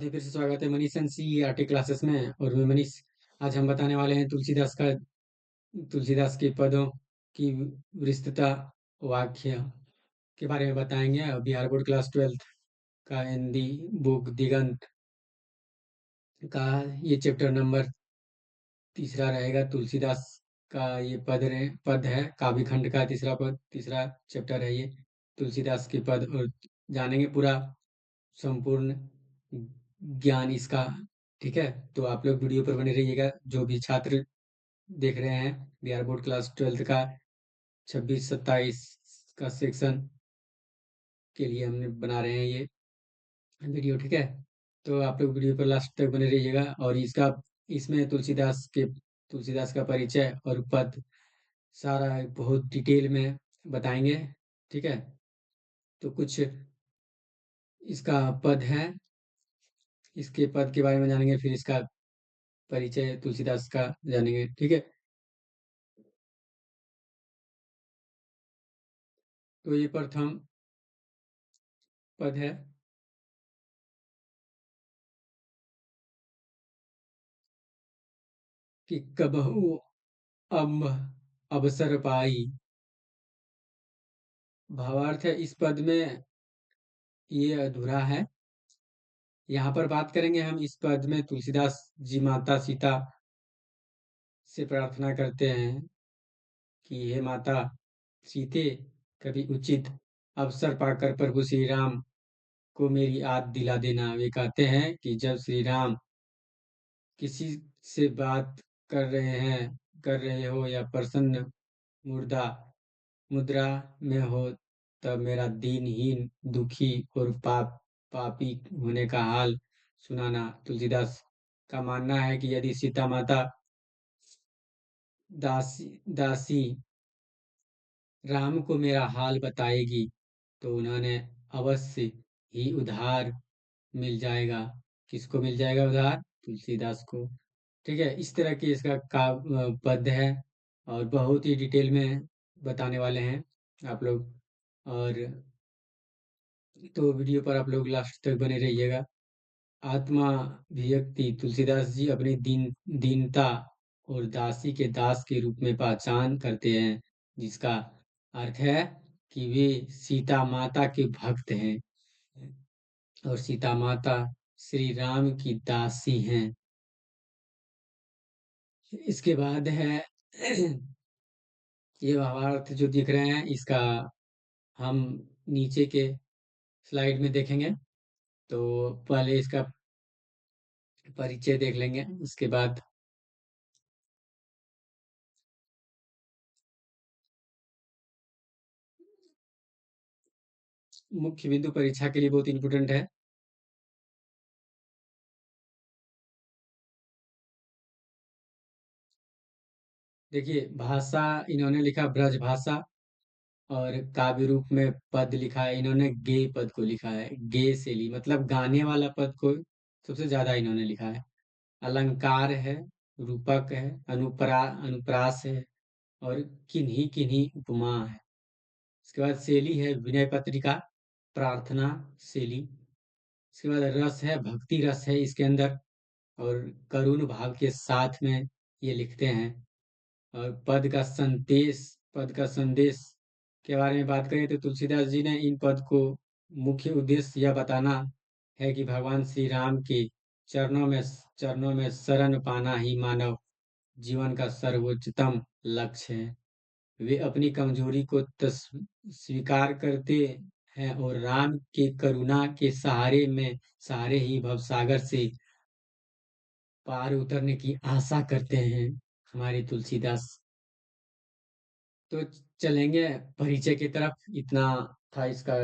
फिर से स्वागत है मनीष एनसीईआरटी क्लासेस में। और मैं मनीष। आज हम बताने वाले हैं तुलसीदास के पदों की विस्तृत वाक्य के बारे में बताएंगे। बिहार बोर्ड क्लास 12th का हिंदी बुक दिगंत का ये चैप्टर नंबर तीसरा रहेगा। तुलसीदास का ये पद है। काव्य खंड का तीसरा चैप्टर है ये। तुलसीदास के पद और जानेंगे पूरा संपूर्ण ज्ञान इसका। ठीक है, तो आप लोग वीडियो पर बने रहिएगा। जो भी छात्र देख रहे हैं बिहार बोर्ड क्लास 12th का 26-27 का सेक्शन के लिए हमने बना रहे हैं ये वीडियो। ठीक है, तो आप लोग वीडियो पर लास्ट तक बने रहिएगा। और इसमें तुलसीदास का परिचय और पद सारा बहुत डिटेल में बताएंगे। ठीक है, तो कुछ इसका पद है, इसके पद के बारे में जानेंगे, फिर इसका परिचय तुलसीदास का जानेंगे। ठीक है, तो ये प्रथम पद है कि कबहू अम्ब अवसर पाई। भावार्थ है इस पद में, ये अधूरा है। यहाँ पर बात करेंगे हम इस पद में तुलसीदास जी माता सीता से प्रार्थना करते हैं कि हे माता सीते, कभी उचित अवसर पाकर प्रभु श्री राम को मेरी याद दिला देना। वे कहते हैं कि जब श्री राम किसी से बात कर रहे हो या प्रसन्न मुर्दा मुद्रा में हो, तब मेरा दीनहीन दुखी और पापी होने का हाल सुनाना। तुलसीदास का मानना है कि यदि सीता माता दासी राम को मेरा हाल बताएगी तो उन्होंने अवश्य ही उधार मिल जाएगा। किसको मिल जाएगा उधार? तुलसीदास को। ठीक है, इस तरह की इसका पद है और बहुत ही डिटेल में बताने वाले हैं आप लोग। और तो वीडियो पर आप लोग लास्ट तक बने रहिएगा। आत्मा अभिव्यक्ति तुलसीदास जी अपनी दीनता और दासी के दास के रूप में पहचान करते हैं, जिसका अर्थ है कि वे सीता माता के भक्त हैं और सीता माता श्री राम की दासी हैं। इसके बाद है ये भावार्थ जो दिख रहे हैं, इसका हम नीचे के स्लाइड में देखेंगे। तो पहले इसका परिचय देख लेंगे, उसके बाद मुख्य बिंदु परीक्षा के लिए बहुत इंपोर्टेंट है। देखिए, भाषा इन्होंने लिखा ब्रज भाषा, और काव्य रूप में पद लिखा है इन्होंने गे पद को लिखा है। गे शैली मतलब गाने वाला पद को सबसे ज्यादा इन्होंने लिखा है। अलंकार है, रूपक है, अनुप्रास है और किन्हीं किन्हीं उपमा है। इसके बाद शैली है विनय पत्रिका, प्रार्थना शैली। इसके बाद रस है, भक्ति रस है इसके अंदर, और करुण भाव के साथ में ये लिखते हैं। और पद का संदेश के बारे में बात करें तो तुलसीदास जी ने इन पद को मुख्य उद्देश्य यह बताना है कि भगवान श्री राम के चरणों में शरण पाना ही मानव जीवन का सर्वोच्चतम लक्ष्य है। वे अपनी कमजोरी को स्वीकार करते हैं और राम के करुणा के सहारे ही भवसागर से पार उतरने की आशा करते हैं हमारे तुलसीदास। तो चलेंगे परिचय की तरफ। इतना था इसका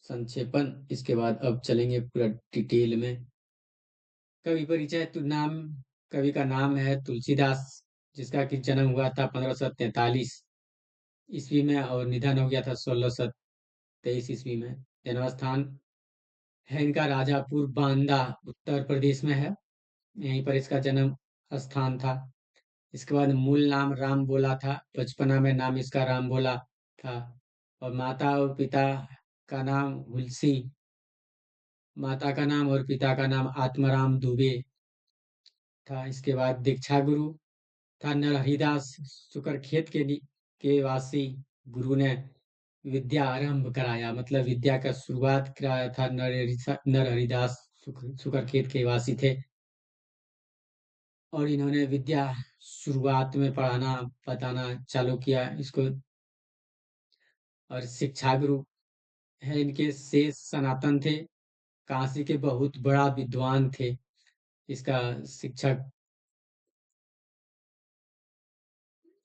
संक्षेपण। इसके बाद अब चलेंगे पूरा डिटेल में। कवि परिचय। तो कवि का नाम है तुलसीदास, जिसका कि जन्म हुआ था 1543 ईस्वी में और निधन हो गया था 1623 ईस्वी में। जन्म स्थान है इनका राजापुर बांदा, उत्तर प्रदेश में है। यहीं पर इसका जन्म स्थान था। इसके बाद मूल नाम राम बोला था, बचपना में नाम इसका राम बोला था। और माता और पिता का नाम हुलसी माता का नाम और पिता का नाम आत्माराम दुबे था। इसके बाद दीक्षा गुरु था नरहरिदास सुकरखेत के वासी गुरु ने विद्या आरंभ कराया, मतलब विद्या का शुरुआत कराया था नरहरिदास सुकरखेत के वासी थे। और इन्होंने विद्या शुरुआत में पढ़ाना बताना चालू किया इसको। और शिक्षा गुरु है इनके शेष सनातन थे, काशी के बहुत बड़ा विद्वान थे इसका शिक्षक।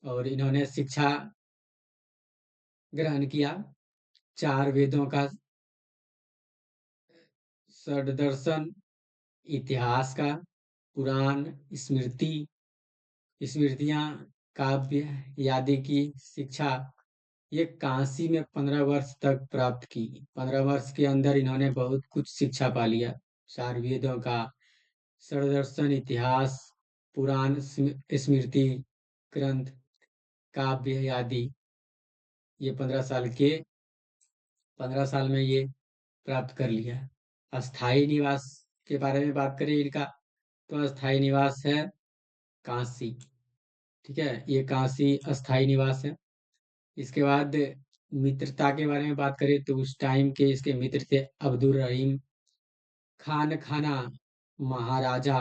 और इन्होंने शिक्षा ग्रहण किया, चार वेदों का, षड्दर्शन, इतिहास का, पुराण, स्मृति, स्मृतियां, काव्य आदि की शिक्षा ये काशी में 15 वर्ष तक प्राप्त की। 15 वर्ष के अंदर इन्होंने बहुत कुछ शिक्षा पा लिया, चार वेदों का, षड्दर्शन, इतिहास, पुराण, स्मृति ग्रंथ, काव्य आदि, ये 15 साल में ये प्राप्त कर लिया। अस्थाई निवास के बारे में बात करें इनका, तो अस्थाई निवास है काशी। ठीक है, ये काशी अस्थाई निवास है। इसके बाद मित्रता के बारे में बात करें तो उस टाइम के इसके मित्र थे अब्दुल रहीम खान खाना, महाराजा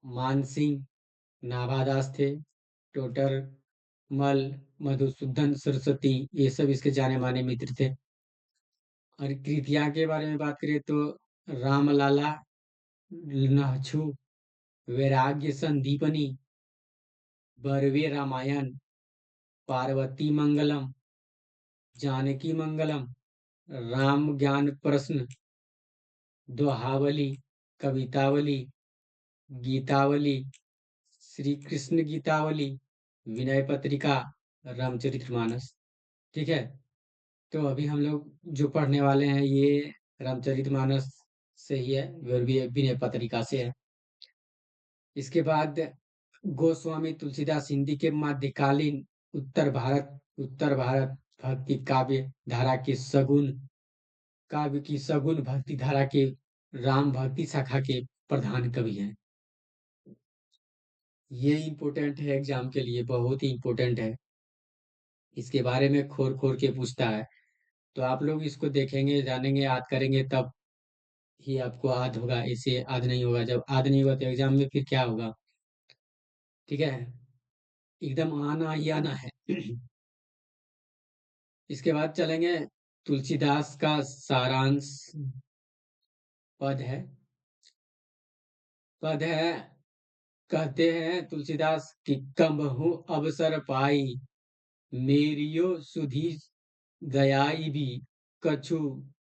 मानसिंह, नाभादास थे, टोटर मल, मधुसूदन सरस्वती, ये सब इसके जाने माने मित्र थे। और कृतियां के बारे में बात करें तो रामलाला नहछु, वैराग्य संदीपनी, बरवे रामायण, पार्वती मंगलम, जानकी मंगलम, राम ज्ञान प्रश्न, दोहावली, कवितावली, गीतावली, श्री कृष्ण गीतावली, विनय पत्रिका, रामचरितमानस। ठीक है, तो अभी हम लोग जो पढ़ने वाले हैं ये रामचरितमानस से ही है, और भी विनय पत्रिका से है। इसके बाद गोस्वामी तुलसीदास हिंदी के मध्यकालीन उत्तर भारत भक्ति काव्य की सगुन भक्ति धारा के राम भक्ति शाखा के प्रधान कवि हैं। ये इम्पोर्टेंट है एग्जाम के लिए, बहुत ही इम्पोर्टेंट है। इसके बारे में खोर खोर के पूछता है, तो आप लोग इसको देखेंगे, जानेंगे, याद करेंगे, तब ही आपको याद होगा। इसे याद नहीं होगा, जब याद नहीं होगा तो एग्जाम में फिर क्या होगा। ठीक है, एकदम आना ही आना है। इसके बाद चलेंगे, तुलसीदास का सारांश पद है। पद है, कहते हैं तुलसीदास कि कबहु अवसर पाई, मेरियो सुधी दयाई भी, कछु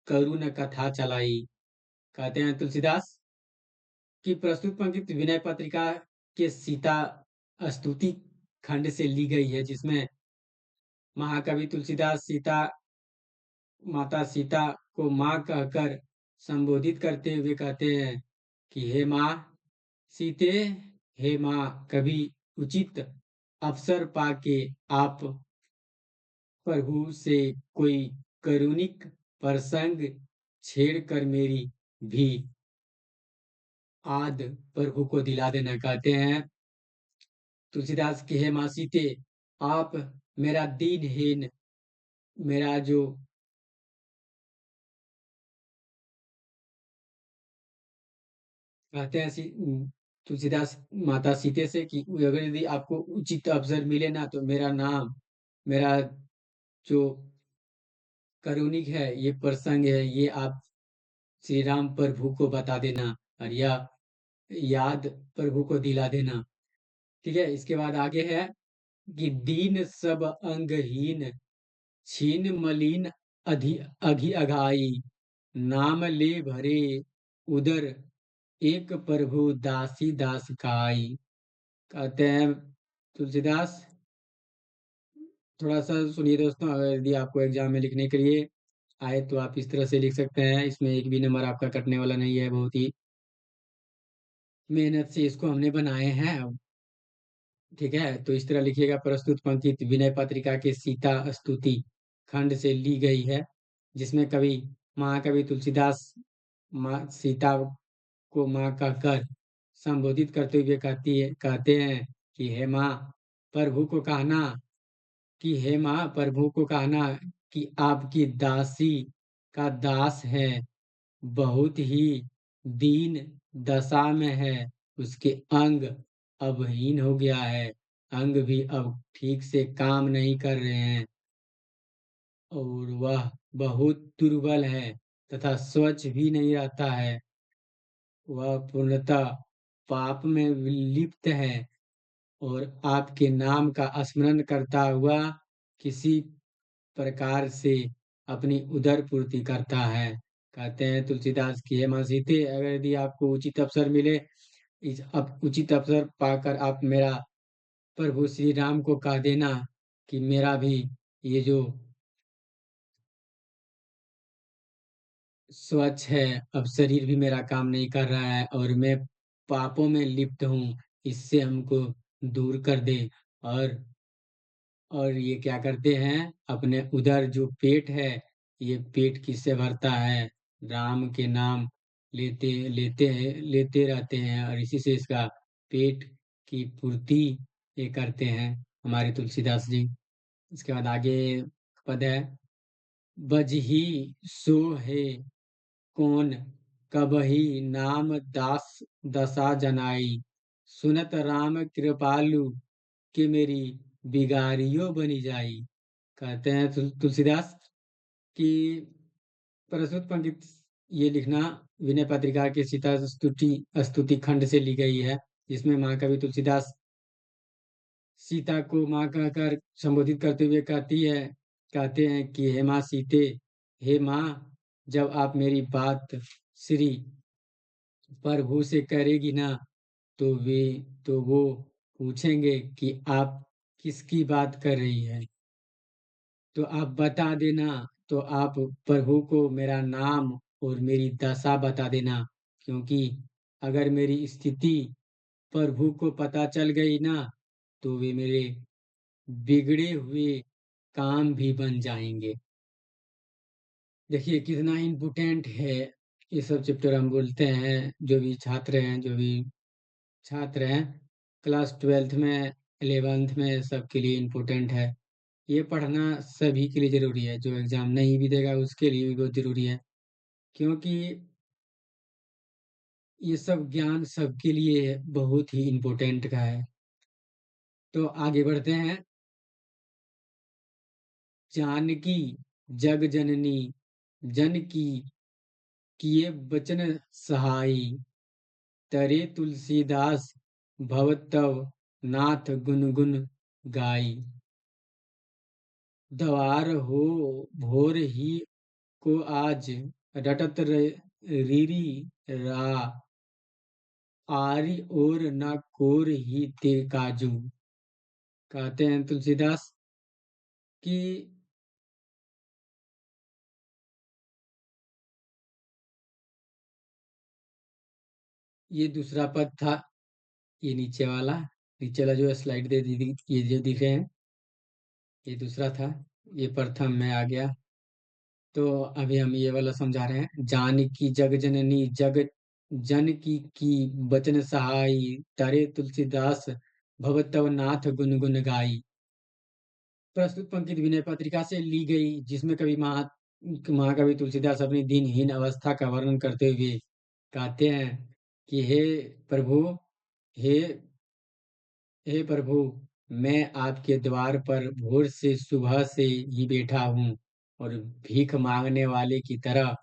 करुण कथा चलाई। कहते हैं तुलसीदास कि प्रस्तुत पंक्ति विनय पत्रिका के सीता स्तुति खंड से ली गई है, जिसमें महाकवि तुलसीदास माता सीता को माँ कहकर संबोधित करते हुए कहते हैं कि हे माँ सीते, हे माँ, कभी उचित अवसर पाके आप प्रभु से कोई करुणिक प्रसंग छेड़ कर मेरी भी आद प्रभु को दिला देना। कहते हैं तुलसीदास की, हे माँ सीते, आप मेरा दीनहीन, मेरा जो, कहते हैं तुलसीदास माता सीते से कि अगर यदि आपको उचित अवसर मिले ना, तो मेरा नाम, मेरा जो करुणिक है, ये प्रसंग है, ये आप श्री राम प्रभु को बता देना, और यह याद प्रभु को दिला देना। ठीक है, इसके बाद आगे है कि दीन सब अंगहीन, छीन मलिन अधि अघि अघाई, नाम ले भरे उदर, एक प्रभु दासी दास खाई। कहते हैं तुलसीदास, थोड़ा सा सुनिए दोस्तों, अगर यदि आपको एग्जाम में लिखने के लिए आए तो आप इस तरह से लिख सकते हैं, इसमें एक भी नंबर आपका कटने वाला नहीं है, बहुत ही मेहनत से इसको हमने बनाए हैं। ठीक है, तो इस तरह लिखिएगा, प्रस्तुत पंक्ति विनय पत्रिका के सीता स्तुति खंड से ली गई है, जिसमें कवि महाकवि तुलसीदास माँ सीता को माँ कहकर संबोधित करते हुए कहते हैं कि हे माँ, प्रभु को कहना हे माँ, प्रभु को कहना कि आपकी दासी का दास है, बहुत ही दीन दशा में है, उसके अंग अबहीन हो गया है, अंग भी अब ठीक से काम नहीं कर रहे हैं और वह बहुत दुर्बल है तथा स्वच्छ भी नहीं रहता है। वह पूर्णतः पाप में लिप्त है और आपके नाम का स्मरण करता हुआ किसी प्रकार से अपनी उदर पूर्ति करता है। कहते हैं तुलसीदास की हे माँ सीते, अगर यदि आपको उचित अवसर मिले, इस अब उचित अवसर पाकर आप मेरा प्रभु श्री राम को कह देना कि मेरा भी ये जो स्वच्छ है, अब शरीर भी मेरा काम नहीं कर रहा है और मैं पापों में लिप्त हूँ, इससे हमको दूर कर दे। और ये क्या करते हैं, अपने उधर जो पेट है, ये पेट किससे भरता है? राम के नाम लेते रहते हैं और इसी से इसका पेट की पूर्ति ये करते हैं हमारे तुलसीदास जी। इसके बाद आगे पद है, बजही सो है कौन, कबही नाम दास दशा जनाई, सुनत राम कृपालु कि मेरी बिगाड़ियों बनी जाई। कहते हैं तुलसीदास कि प्रस्तुत पंक्ति ये लिखना विनय पत्रिका के सीता स्तुति खंड से ली गई है, जिसमें महाकवि तुलसीदास सीता को माँ कहकर संबोधित करते हुए कहते हैं कि हे माँ सीते, हे माँ, जब आप मेरी बात श्री प्रभु से करेगी ना, तो वो पूछेंगे कि आप किसकी बात कर रही है, तो आप बता देना। तो आप प्रभु को मेरा नाम और मेरी दशा बता देना, क्योंकि अगर मेरी स्थिति प्रभु को पता चल गई ना, तो वे मेरे बिगड़े हुए काम भी बन जाएंगे। देखिए कितना इम्पोर्टेंट है ये सब चैप्टर। हम बोलते हैं जो भी छात्र हैं क्लास 12th में, 11th में, सबके लिए इम्पोर्टेंट है। ये पढ़ना सभी के लिए ज़रूरी है, जो एग्ज़ाम नहीं भी देगा उसके लिए भी बहुत ज़रूरी है, क्योंकि ये सब ज्ञान सबके लिए बहुत ही इम्पोर्टेंट का है। तो आगे बढ़ते हैं। जानकी जग जननी जन की किए बचन सहाई, तरे तुलसीदास भवतव नाथ गुन गुन गाई। दवार हो भोर ही को आज रटत रीरी रा, आरी और न कोर ही ते काजू। कहते हैं तुलसीदास कि ये दूसरा पद था, ये नीचे वाला जो स्लाइड ये जो दिख रहे हैं, ये दूसरा था, ये प्रथम में आ गया। तो अभी हम ये वाला समझा रहे हैं। जानकी जग जननी जग जन की बचन सहाई, तारे तुलसीदास भव तव नाथ गुन गुन गाई। प्रस्तुत पंक्ति विनय पत्रिका से ली गई, जिसमें महाकवि तुलसीदास अपनी दीनहीन अवस्था का वर्णन करते हुए कहते हैं कि प्रभु हे हे प्रभु, मैं आपके द्वार पर भोर से सुबह से ही बैठा हूँ और भीख मांगने वाले की तरह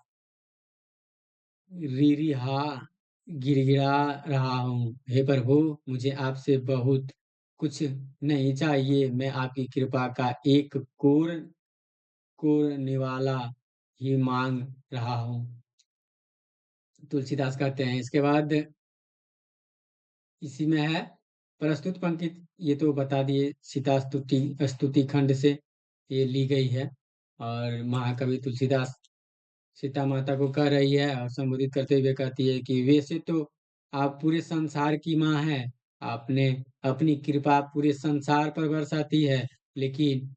रिरिहा गिड़गिड़ा रहा हूँ। हे प्रभु, मुझे आपसे बहुत कुछ नहीं चाहिए, मैं आपकी कृपा का एक कोर निवाला ही मांग रहा हूँ। तुलसीदास कहते हैं। इसके बाद इसी में है प्रस्तुत पंक्ति, ये तो बता दिए, सीता स्तुति खंड से ये ली गई है और महाकवि तुलसीदास सीता माता को कह रही है और संबोधित करते हुए कहती है कि वैसे तो आप पूरे संसार की माँ हैं, आपने अपनी कृपा पूरे संसार पर बरसाती है, लेकिन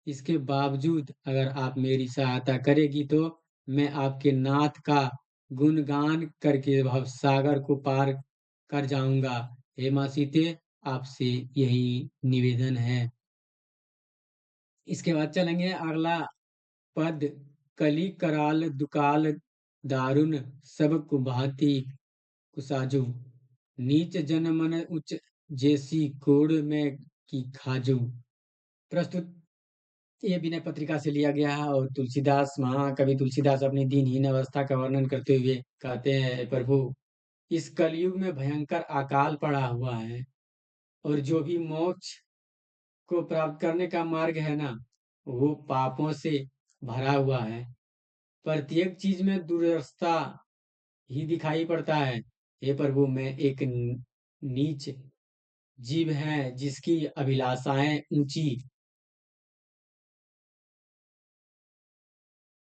इसके बावजूद अगर आप मेरी सहायता करेगी तो मैं आपके नाथ का गुणगान करके भवसागर को पार कर जाऊँगा। हे माँ सीते, आपसे यही निवेदन है। इसके बाद चलेंगे अगला पद। कली कराल दुकाल दारुण सब कुभांति कुसाजु। नीच जन मन उच्च जैसी कोड़ में की खाजू। प्रस्तुत ये विनय पत्रिका से लिया गया है और तुलसीदास, महाकवि तुलसीदास अपनी दीनहीन अवस्था का वर्णन करते हुए कहते हैं, प्रभु इस कलयुग में भयंकर अकाल पड़ा हुआ है और जो भी मोक्ष को प्राप्त करने का मार्ग है ना, वो पापों से भरा हुआ है। प्रत्येक चीज में दुर्दशा ही दिखाई पड़ता है। हे प्रभु, मैं एक नीच जीव है जिसकी अभिलाषाएं ऊंची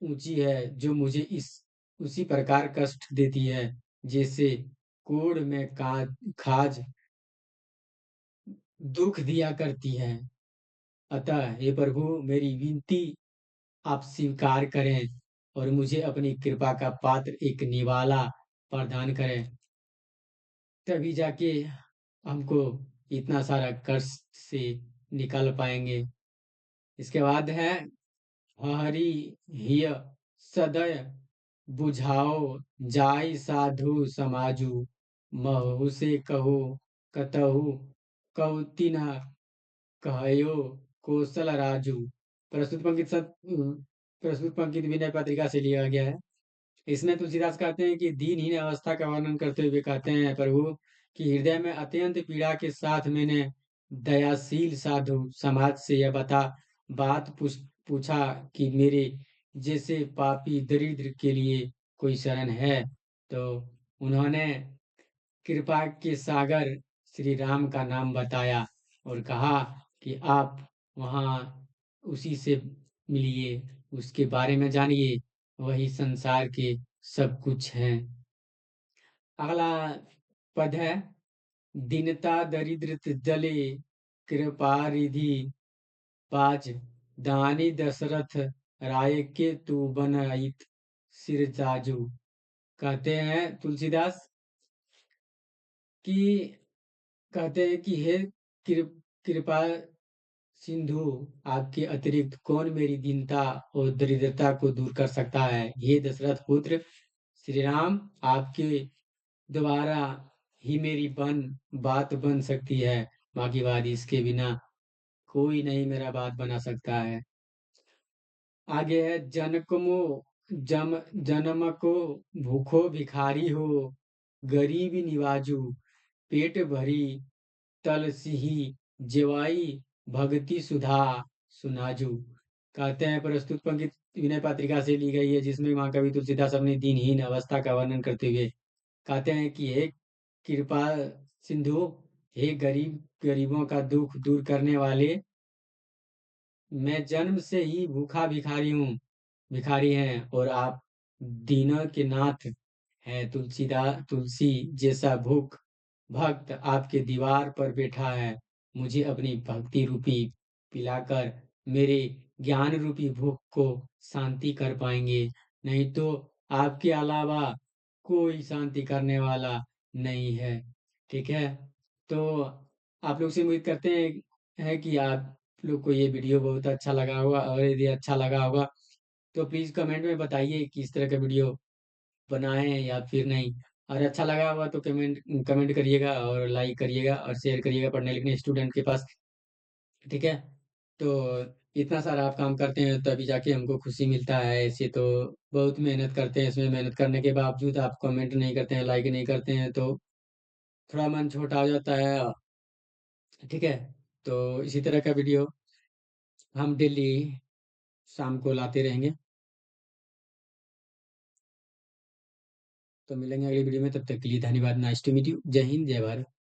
ऊंची है, जो मुझे इस उसी प्रकार कष्ट देती है जैसे कोड़ में खाज दुख दिया करती है। अतः हे प्रभु, मेरी विनती आप स्वीकार करें और मुझे अपनी कृपा का पात्र एक निवाला प्रदान करें। तभी जाके हमको इतना सारा कष्ट से निकल पाएंगे। इसके बाद है, हरि हिय सदय बुझाओ जाय साधु समाजु। महु से कहो कतहु कौति न कहयो कौशल राजू। प्रस्तुत पंक्ति प्रस्तुत पंक्ति विनय पत्रिका से लिया गया है। इसमें तुलसीदास कहते हैं कि दीनहीन अवस्था का वर्णन करते हुए कहते हैं, प्रभु कि हृदय में अत्यंत पीड़ा के साथ मैंने दयाशील साधु समाज से यह बात पूछा कि मेरे जैसे पापी दरिद्र के लिए कोई शरण है। तो उन्होंने कृपा के सागर श्री राम का नाम बताया और कहा कि आप वहाँ उसी से मिलिए, उसके बारे में जानिए, वही संसार के सब कुछ हैं। अगला पद है, दीनता दरिद्र जले कृपा रिधि बाज। दानी दशरथ राय के तू बनाइत सिर जाजू। कहते हैं तुलसीदास कि कहते हैं कि हे कृपा सिंधु, आपके अतिरिक्त कौन मेरी दीनता और दरिद्रता को दूर कर सकता है। हे दशरथ पुत्र श्री राम, आपके द्वारा ही मेरी बात बन सकती है। बाकी बात इसके बिना कोई नहीं मेरा बात बना सकता है। आगे है, जन्म को भूखो भिखारी हो गरीबी निवाजू। पेट भरी तलसिही जेवाई भगति सुधा सुनाजू। कहते हैं प्रस्तुत पंक्ति विनय पत्रिका से ली गई है, जिसमें महाकवि तुलसीदास अपनी दीनहीन अवस्था का वर्णन करते हुए कहते हैं कि हे कृपा सिंधु, हे गरीबों का दुख दूर करने वाले, मैं जन्म से ही भूखा भिखारी हैं और आप दीनों के नाथ हैं। तुलसी जैसा भूख भक्त आपके दीवार पर बैठा है। मुझे अपनी भक्ति रूपी पिलाकर मेरे ज्ञान रूपी भूख को शांति कर पाएंगे। नहीं तो आपके अलावा कोई शांति करने वाला नहीं है। ठीक है। तो आप लोग से उम्मीद करते हैं कि आप लोग को ये वीडियो बहुत अच्छा लगा होगा, और यदि अच्छा लगा होगा तो प्लीज कमेंट में बताइए कि इस तरह का वीडियो बनाएं या फिर नहीं। और अच्छा लगा हुआ तो कमेंट कमेंट करिएगा और लाइक करिएगा और शेयर करिएगा पढ़ने लिखने स्टूडेंट के पास। ठीक है। तो इतना सारा आप काम करते हैं तभी जाके हमको खुशी मिलता है। ऐसे तो बहुत मेहनत करते हैं, इसमें मेहनत करने के बावजूद आप कमेंट नहीं करते हैं, लाइक नहीं करते हैं, तो थोड़ा मन छोटा हो जाता है। ठीक है। तो इसी तरह का वीडियो हम डेली शाम को लाते रहेंगे। तो मिलेंगे अगली वीडियो में, तब तक के लिए धन्यवाद। Nice to meet you. जय हिंद, जय भारत।